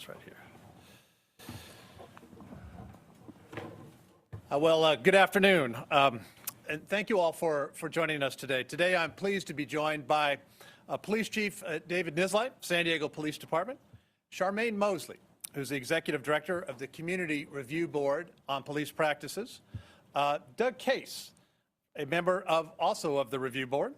this right here. Well, good afternoon, and thank you all for joining us today. Today, I'm pleased to be joined by Police Chief David Nisleit, San Diego Police Department, Charmaine Mosley, who's the Executive Director of the Community Review Board on Police Practices, Doug Case, a member also of the Review Board,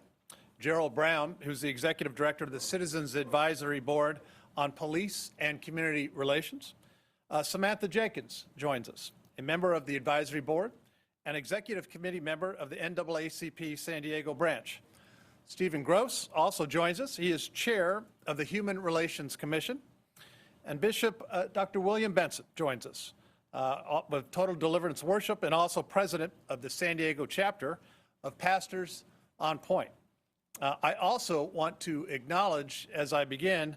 Gerald Brown, who's the Executive Director of the Citizens Advisory Board on Police and Community Relations. Samantha Jenkins joins us, a member of the Advisory Board and Executive Committee member of the NAACP San Diego branch. Stephen Gross also joins us. He is Chair of the Human Relations Commission. And Bishop Dr. William Benson joins us with Total Deliverance Worship and also President of the San Diego chapter of Pastors on Point. I also want to acknowledge, as I begin,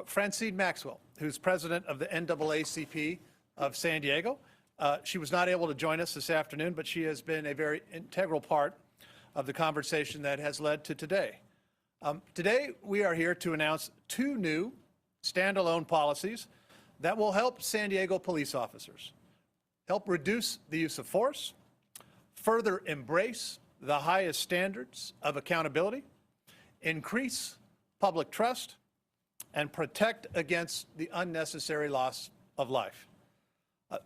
Francine Maxwell, who's President of the NAACP of San Diego. She was not able to join us this afternoon, but she has been a very integral part of the conversation that has led to today. Today, we are here to announce two new standalone policies that will help San Diego police officers, help reduce the use of force, further embrace the highest standards of accountability, increase public trust, and protect against the unnecessary loss of life.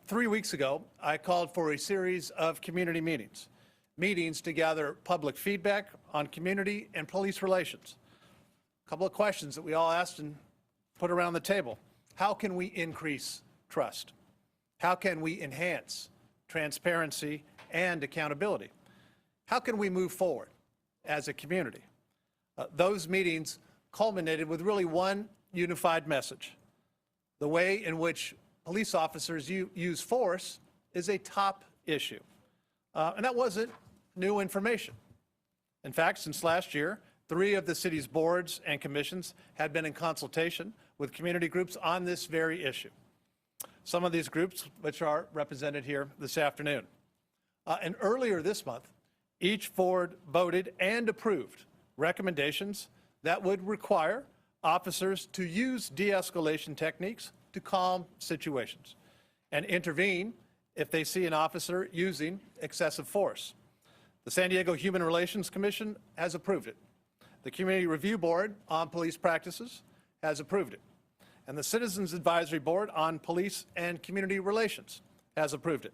3 weeks ago, I called for a series of community meetings to gather public feedback on community and police relations. A couple of questions that we all asked and put around the table. How can we increase trust? How can we enhance transparency and accountability? How can we move forward as a community? Those meetings culminated with really one unified message. The way in which police officers use force is a top issue. And that wasn't new information. In fact, since last year, 3 of the city's boards and commissions had been in consultation with community groups on this very issue. Some of these groups, which are represented here this afternoon. And earlier this month, each board voted and approved recommendations that would require officers to use de-escalation techniques to calm situations and intervene if they see an officer using excessive force. The San Diego Human Relations Commission has approved it. The Community Review Board on Police Practices has approved it. And the Citizens Advisory Board on Police and Community Relations has approved it.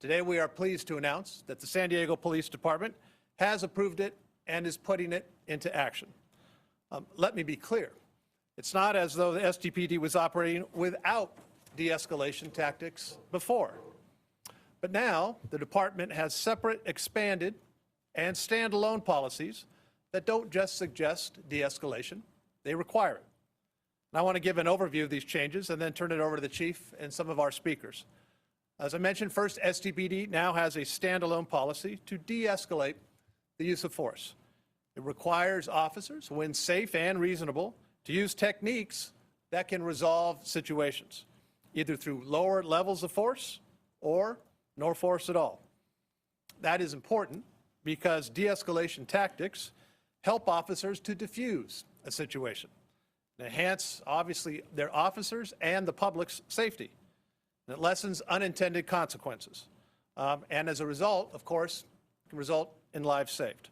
Today we are pleased to announce that the San Diego Police Department has approved it and is putting it into action. Let me be clear. It's not as though the SDPD was operating without de-escalation tactics before. But now the department has separate, expanded, and standalone policies that don't just suggest de-escalation, they require it. And I want to give an overview of these changes and then turn it over to the chief and some of our speakers. As I mentioned, first, SDPD now has a standalone policy to de-escalate the use of force. It requires officers, when safe and reasonable, to use techniques that can resolve situations, either through lower levels of force or no force at all. That is important because de-escalation tactics help officers to diffuse a situation, enhance, obviously, their officers and the public's safety. And it lessens unintended consequences. And as a result, of course, can result in lives saved.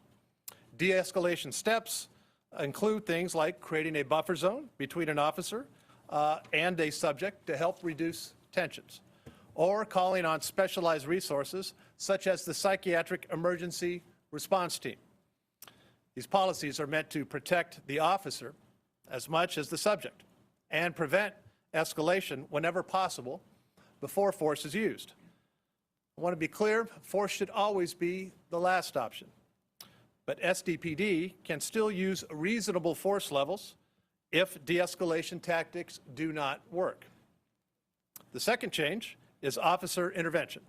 De-escalation steps include things like creating a buffer zone between an officer and a subject to help reduce tensions, or calling on specialized resources such as the Psychiatric Emergency Response Team. These policies are meant to protect the officer as much as the subject and prevent escalation whenever possible before force is used. I want to be clear, force should always be the last option. But SDPD can still use reasonable force levels if de-escalation tactics do not work. The second change is officer intervention.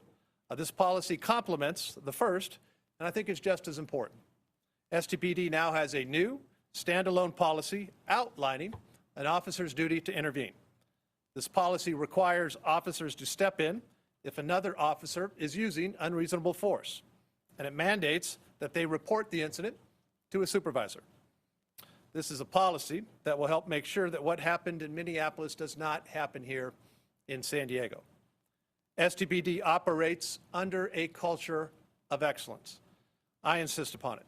This policy complements the first, and I think is just as important. SDPD now has a new standalone policy outlining an officer's duty to intervene. This policy requires officers to step in if another officer is using unreasonable force, and it mandates that they report the incident to a supervisor. This is a policy that will help make sure that what happened in Minneapolis does not happen here in San Diego. SDPD operates under a culture of excellence. I insist upon it.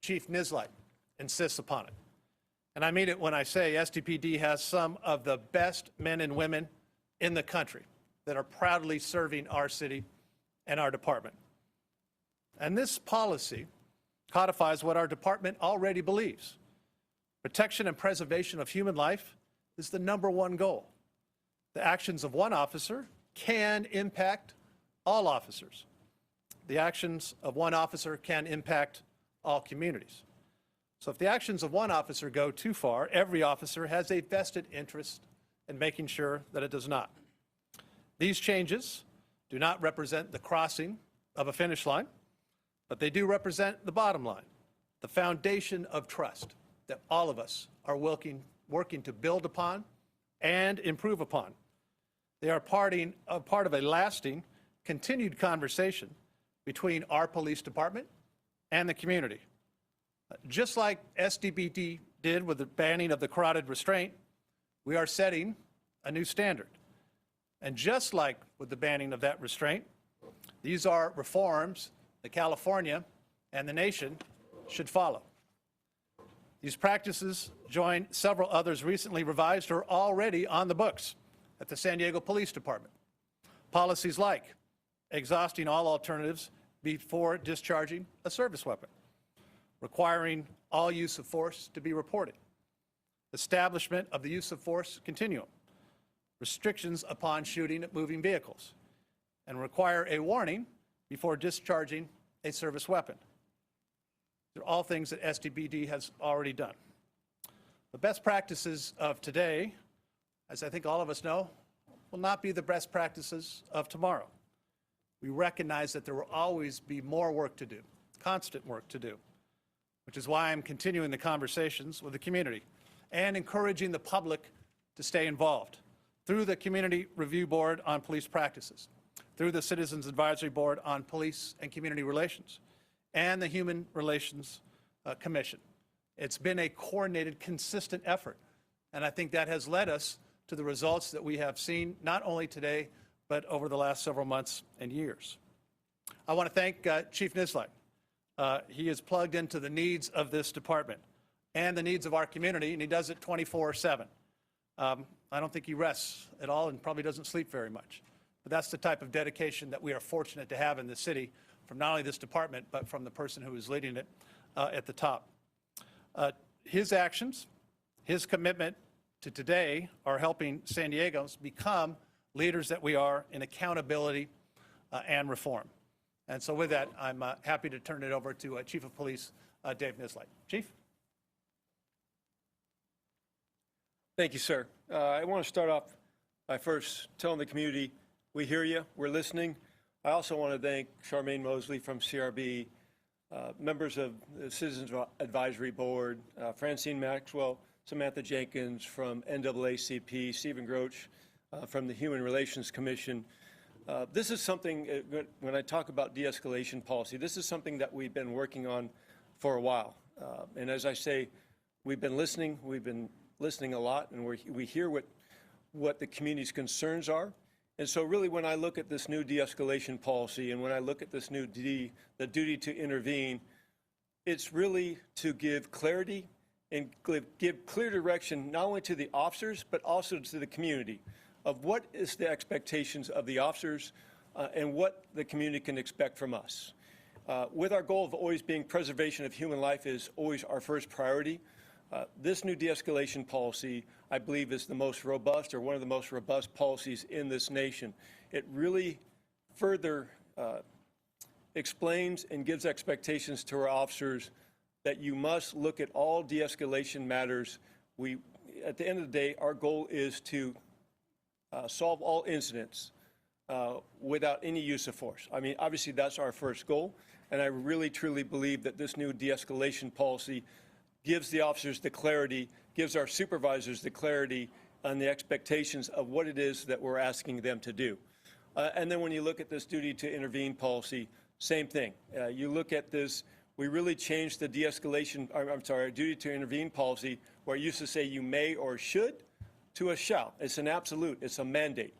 Chief Nisleit insists upon it. And I mean it when I say SDPD has some of the best men and women in the country that are proudly serving our city and our department. And this policy codifies what our department already believes. Protection and preservation of human life is the #1 goal. The actions of one officer can impact all officers. The actions of one officer can impact all communities. So if the actions of one officer go too far, every officer has a vested interest in making sure that it does not. These changes do not represent the crossing of a finish line, but they do represent the bottom line, the foundation of trust that all of us are working to build upon and improve upon. They are part of a lasting, continued conversation between our police department and the community. Just like SDPD did with the banning of the carotid restraint, we are setting a new standard. And just like with the banning of that restraint, these are reforms that California and the nation should follow. These practices join several others recently revised or already on the books at the San Diego Police Department. Policies like exhausting all alternatives before discharging a service weapon, requiring all use of force to be reported, establishment of the use of force continuum, restrictions upon shooting at moving vehicles, and require a warning before discharging a service weapon. They're all things that SDPD has already done. The best practices of today, as I think all of us know, will not be the best practices of tomorrow. We recognize that there will always be more work to do, constant work to do, which is why I'm continuing the conversations with the community and encouraging the public to stay involved through the Community Review Board on Police Practices, through the Citizens Advisory Board on Police and Community Relations, and the Human Relations Commission. It's been a coordinated, consistent effort, and I think that has led us to the results that we have seen, not only today, but over the last several months and years. I want to thank Chief Nisleit. He is plugged into the needs of this department and the needs of our community, and he does it 24/7. I don't think he rests at all and probably doesn't sleep very much. But that's the type of dedication that we are fortunate to have in the city from not only this department, but from the person who is leading it at the top. His actions, his commitment to today are helping San Diegans become leaders that we are in accountability and reform. And so with that, I'm happy to turn it over to Chief of Police Dave Nisleit. Chief? Thank you, sir. I want to start off by first telling the community we hear you, we're listening. I also want to thank Charmaine Mosley from CRB, members of the Citizens Advisory Board, Francine Maxwell, Samantha Jenkins from NAACP, Stephen Groach from the Human Relations Commission. This is something, when I talk about de-escalation policy, this is something that we've been working on for a while. And as I say, we've been listening a lot, and we hear what the community's concerns are. And so really when I look at this new de-escalation policy and when I look at this new the duty to intervene, it's really to give clarity and give clear direction not only to the officers but also to the community of what is the expectations of the officers and what the community can expect from us. With our goal of always being preservation of human life is always our first priority. This new de-escalation policy, I believe, is the most robust or one of the most robust policies in this nation. It really further explains and gives expectations to our officers that you must look at all de-escalation matters. At the end of the day, our goal is to solve all incidents without any use of force. I mean, obviously, that's our first goal, and I really, truly believe that this new de-escalation policy gives the officers the clarity, gives our supervisors the clarity on the expectations of what it is that we're asking them to do. And then when you look at this duty to intervene policy, same thing. You look at this, we really changed the de-escalation, our duty to intervene policy, where it used to say you may or should, to a shall. It's an absolute, it's a mandate.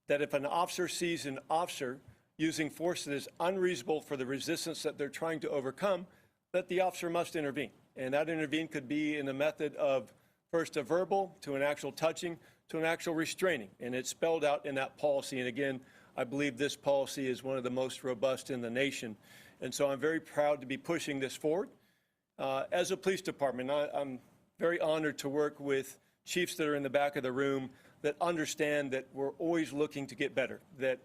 That if an officer sees an officer using force that is unreasonable for the resistance that they're trying to overcome, that the officer must intervene. And that intervene could be in a method of first a verbal, to an actual touching, to an actual restraining. And it's spelled out in that policy. And again, I believe this policy is one of the most robust in the nation. And so I'm very proud to be pushing this forward. As a police department, I'm very honored to work with chiefs that are in the back of the room that understand that we're always looking to get better, that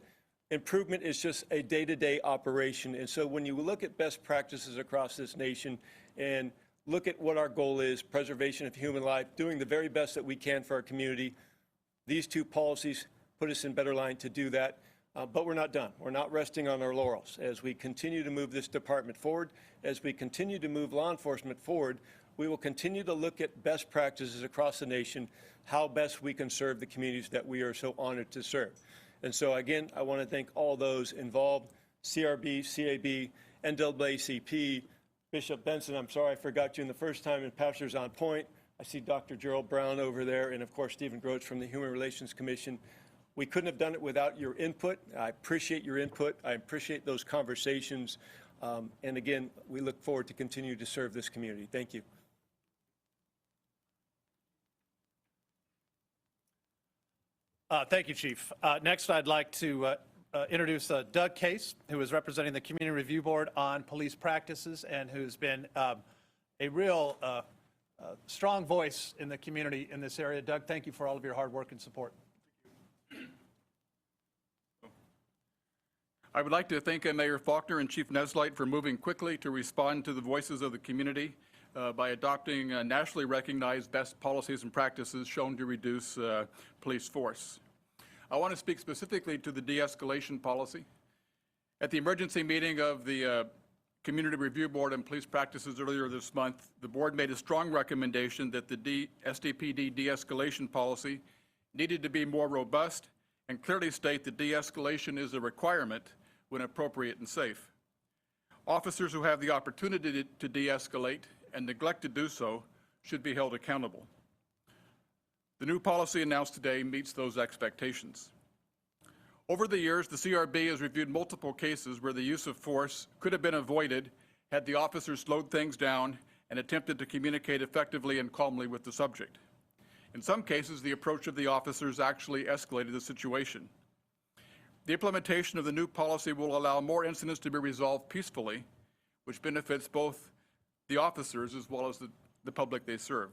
improvement is just a day-to-day operation. And so when you look at best practices across this nation and look at what our goal is, preservation of human life, doing the very best that we can for our community, these two policies put us in better line to do that. But we're not done. We're not resting on our laurels. As we continue to move this department forward, as we continue to move law enforcement forward, we will continue to look at best practices across the nation, how best we can serve the communities that we are so honored to serve. And so again, I want to thank all those involved, CRB, CAB, NAACP, Bishop Benson, I'm sorry I forgot you in the first time, and Pastors on Point. I see Dr. Gerald Brown over there, and of course, Stephen Groats from the Human Relations Commission. We couldn't have done it without your input. I appreciate your input. I appreciate those conversations. And again, we look forward to continue to serve this community. Thank you. Thank you, Chief. Next, I'd like to introduce Doug Case, who is representing the Community Review Board on police practices and who's been a real strong voice in the community in this area. Doug, thank you for all of your hard work and support. I would like to thank Mayor Faulconer and Chief Nisleit for moving quickly to respond to the voices of the community by adopting nationally recognized best policies and practices shown to reduce police force. I want to speak specifically to the de-escalation policy. At the emergency meeting of the Community Review Board on Police Practices earlier this month, the board made a strong recommendation that the SDPD de-escalation policy needed to be more robust and clearly state that de-escalation is a requirement when appropriate and safe. Officers who have the opportunity to de-escalate and neglect to do so should be held accountable. The new policy announced today meets those expectations. Over the years, the CRB has reviewed multiple cases where the use of force could have been avoided had the officers slowed things down and attempted to communicate effectively and calmly with the subject. In some cases, the approach of the officers actually escalated the situation. The implementation of the new policy will allow more incidents to be resolved peacefully, which benefits both the officers as well as the public they serve.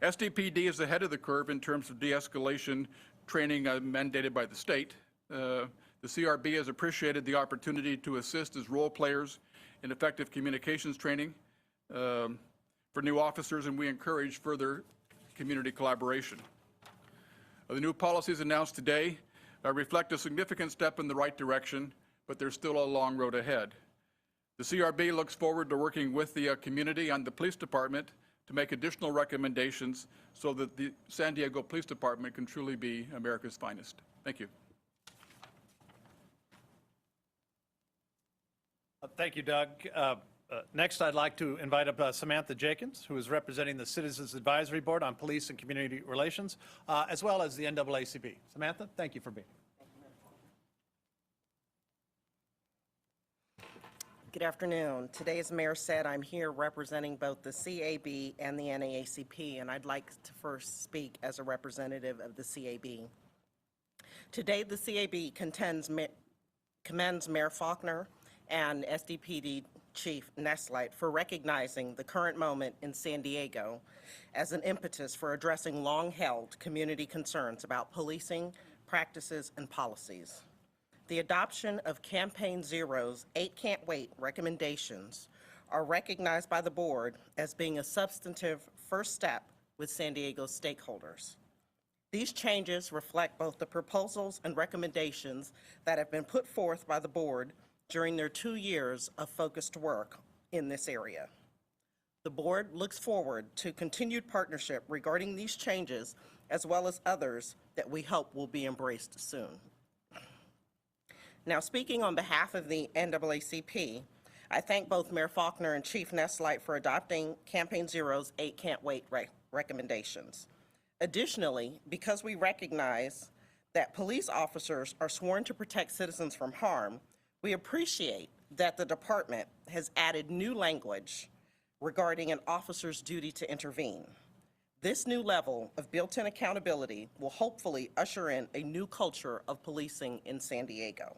SDPD is ahead of the curve in terms of de-escalation training mandated by the state. The CRB has appreciated the opportunity to assist as role players in effective communications training for new officers, and we encourage further community collaboration. The new policies announced today reflect a significant step in the right direction, but there's still a long road ahead. The CRB looks forward to working with the community and the police department to make additional recommendations so that the San Diego Police Department can truly be America's finest. Thank you. Thank you, Doug. Next, I'd like to invite up Samantha Jenkins, who is representing the Citizens Advisory Board on Police and Community Relations, as well as the NAACP. Samantha, thank you for being here. Good afternoon. Today, as Mayor said, I'm here representing both the CAB and the NAACP, and I'd like to first speak as a representative of the CAB. Today, the CAB commends Mayor Faulconer and SDPD Chief Nisleit for recognizing the current moment in San Diego as an impetus for addressing long-held community concerns about policing, practices, and policies. The adoption of Campaign Zero's 8 Can't Wait recommendations are recognized by the board as being a substantive first step with San Diego's stakeholders. These changes reflect both the proposals and recommendations that have been put forth by the board during their 2 years of focused work in this area. The board looks forward to continued partnership regarding these changes, as well as others that we hope will be embraced soon. Now, speaking on behalf of the NAACP, I thank both Mayor Faulconer and Chief Nisleit for adopting Campaign Zero's 8 Can't Wait recommendations. Additionally, because we recognize that police officers are sworn to protect citizens from harm, we appreciate that the department has added new language regarding an officer's duty to intervene. This new level of built-in accountability will hopefully usher in a new culture of policing in San Diego.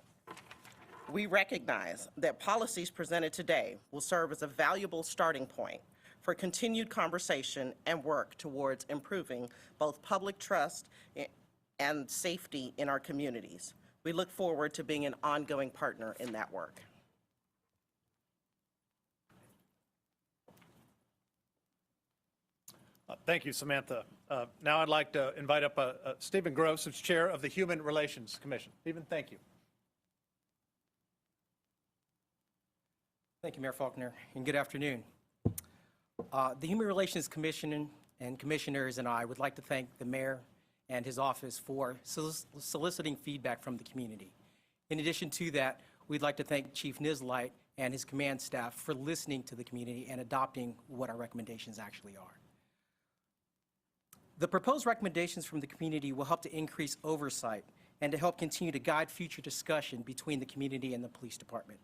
We recognize that policies presented today will serve as a valuable starting point for continued conversation and work towards improving both public trust and safety in our communities. We look forward to being an ongoing partner in that work. Thank you, Samantha. Now I'd like to invite up Stephen Gross, who's Chair of the Human Relations Commission. Stephen, thank you. Thank you, Mayor Faulconer, and good afternoon. The Human Relations Commission and commissioners and I would like to thank the mayor and his office for soliciting feedback from the community. In addition to that, we'd like to thank Chief Nisleit and his command staff for listening to the community and adopting what our recommendations actually are. The proposed recommendations from the community will help to increase oversight and to help continue to guide future discussion between the community and the police department.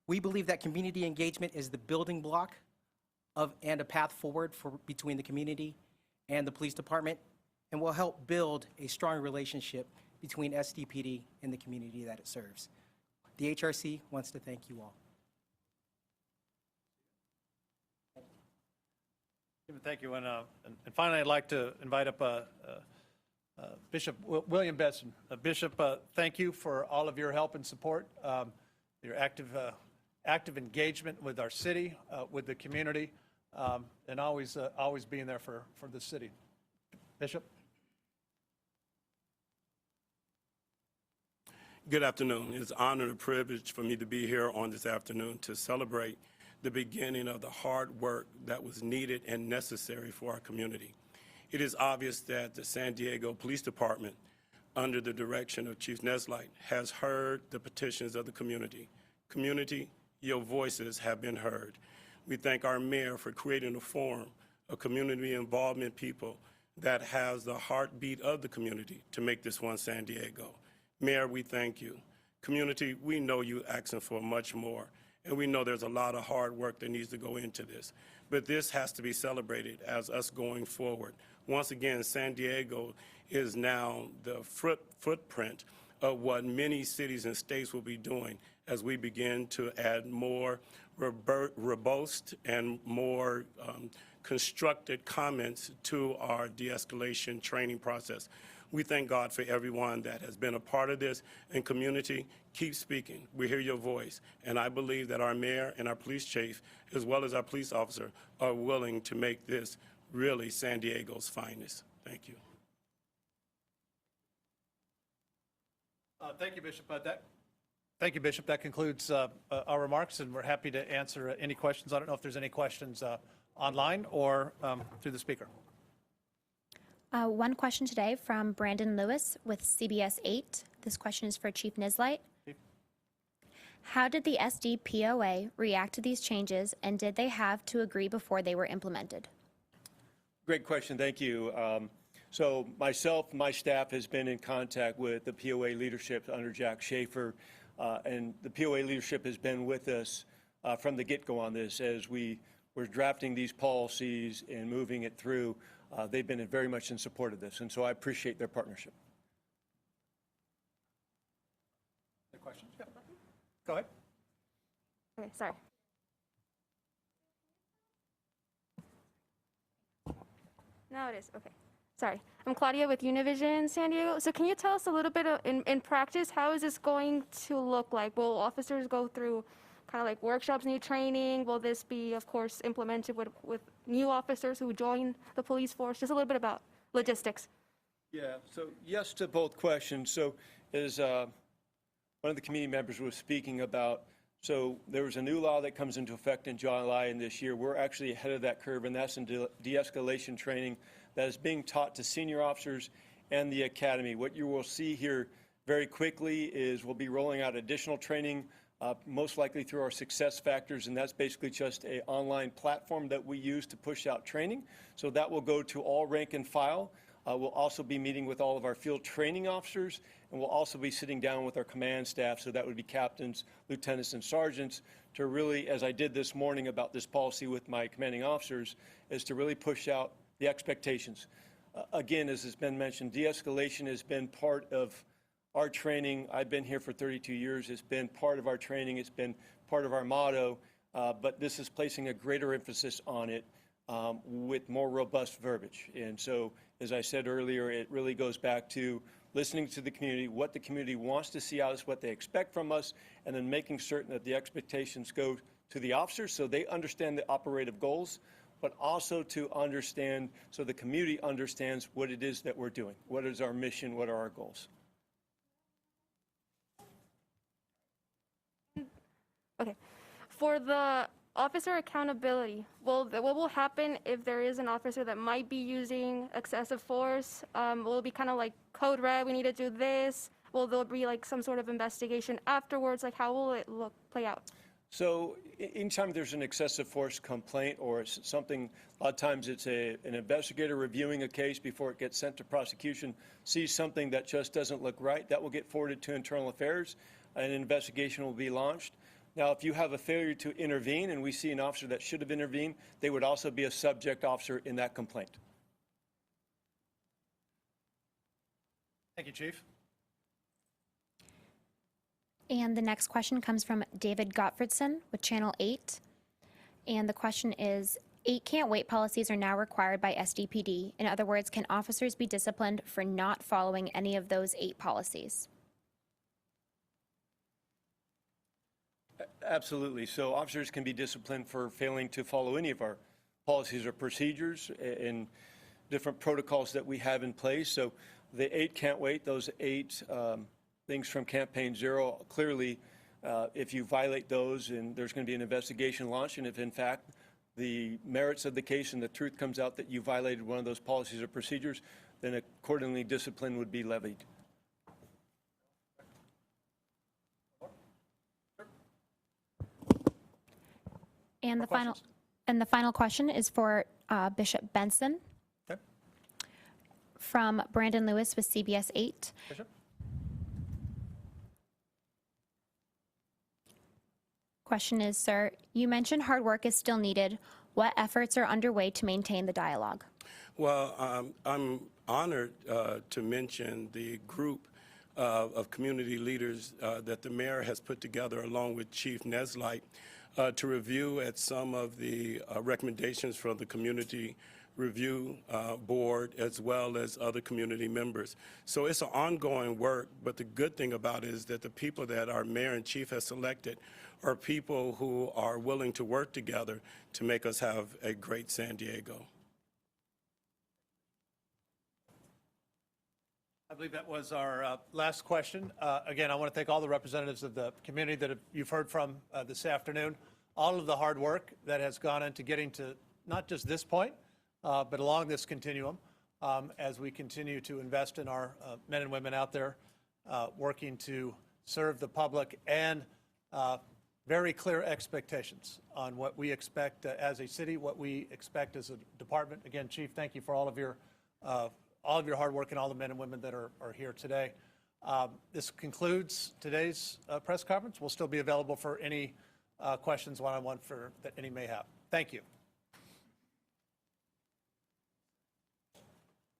We believe that community engagement is the building block and a path forward between the community and the police department, and will help build a strong relationship between SDPD and the community that it serves. The HRC wants to thank you all. Thank you. And finally, I'd like to invite up Bishop William Besson. Bishop, thank you for all of your help and support, your active engagement with our city, with the community, and always being there for the city. Bishop? Good afternoon. It's an honor and a privilege for me to be here on this afternoon to celebrate the beginning of the hard work that was needed and necessary for our community. It is obvious that the San Diego Police Department, under the direction of Chief Nisleit, has heard the petitions of the community. Community, your voices have been heard. We thank our mayor for creating a forum of community involvement people that has the heartbeat of the community to make this one San Diego. Mayor, we thank you. Community, we know you asking for much more, and we know there's a lot of hard work that needs to go into this. But this has to be celebrated as us going forward. Once again, San Diego is now the footprint of what many cities and states will be doing as we begin to add more robust and more constructed comments to our de-escalation training process. We thank God for everyone that has been a part of this, and community, keep speaking. We hear your voice, and I believe that our mayor and our police chief, as well as our police officer, are willing to make this really San Diego's finest. Thank you. Thank you, Bishop. Thank you, Bishop. That concludes our remarks, and we're happy to answer any questions. I don't know if there's any questions online or through the speaker. One question today from Brandon Lewis with CBS 8. This question is for Chief Nisleit. How did the SDPOA react to these changes, and did they have to agree before they were implemented? Great question. Thank you. So myself, my staff has been in contact with the POA leadership under Jack Schaefer, and the POA leadership has been with us from the get-go on this as we were drafting these policies and moving it through. They've been very much in support of this, and so I appreciate their partnership. Any questions? Yeah. Go ahead. Okay, sorry. No, it is. Okay. Sorry. I'm Claudia with Univision San Diego. So can you tell us a little bit in practice, how is this going to look like? Will officers go through kind of like workshops, new training? Will this be, of course, implemented with new officers who join the police force? Just a little bit about logistics. Yeah, so yes to both questions. So as one of the committee members was speaking about, so there was a new law that comes into effect in July in this year. We're actually ahead of that curve, and that's in de-escalation training that is being taught to senior officers and the academy. What you will see here very quickly is we'll be rolling out additional training most likely through our success factors, and that's basically just an online platform that we use to push out training. So that will go to all rank and file. We'll also be meeting with all of our field training officers, and we'll also be sitting down with our command staff, so that would be captains, lieutenants, and sergeants, to really, as I did this morning about this policy with my commanding officers, is to really push out the expectations. Again, as has been mentioned, de-escalation has been part of our training. I've been here for 32 years. It's been part of our training. It's been part of our motto, but this is placing a greater emphasis on it with more robust verbiage. And so, as I said earlier, it really goes back to listening to the community, what the community wants to see out of us, what they expect from us, and then making certain that the expectations go to the officers so they understand the operative goals, but also to understand, so the community understands what it is that we're doing. What is our mission? What are our goals? Okay. For the officer accountability, what will happen if there is an officer that might be using excessive force? Will it be kind of like code red, we need to do this? Will there be like some sort of investigation afterwards? Like how will it play out? So anytime there's an excessive force complaint or something, a lot of times it's an investigator reviewing a case before it gets sent to prosecution, sees something that just doesn't look right, that will get forwarded to internal affairs, and an investigation will be launched. Now, if you have a failure to intervene and we see an officer that should have intervened, they would also be a subject officer in that complaint. Thank you, Chief. And the next question comes from David Gottfredson with Channel 8. And the question is, 8 can't wait policies are now required by SDPD. In other words, can officers be disciplined for not following any of those 8 policies? Absolutely. So officers can be disciplined for failing to follow any of our policies or procedures and different protocols that we have in place. So the 8 can't wait, those 8 things from Campaign Zero, clearly, if you violate those, and there's going to be an investigation launched, and if in fact the merits of the case and the truth comes out that you violated one of those policies or procedures, then accordingly discipline would be levied. And the final question is for Bishop Benson. Okay. From Brandon Lewis with CBS 8. Bishop? Question is, sir, you mentioned hard work is still needed. What efforts are underway to maintain the dialogue? Well, I'm honored to mention the group of community leaders that the mayor has put together along with Chief Nisleit to review at some of the recommendations from the Community Review Board as well as other community members. So it's an ongoing work, but the good thing about it is that the people that our mayor and chief has selected are people who are willing to work together to make us have a great San Diego. I believe that was our last question. Again, I want to thank all the representatives of the community that you've heard from this afternoon. All of the hard work that has gone into getting to not just this point, but along this continuum as we continue to invest in our men and women out there working to serve the public, and very clear expectations on what we expect as a city, what we expect as a department. Again, Chief, thank you for all of your hard work and all the men and women that are here today. This concludes today's press conference. We'll still be available for any questions one-on-one that any may have. Thank you.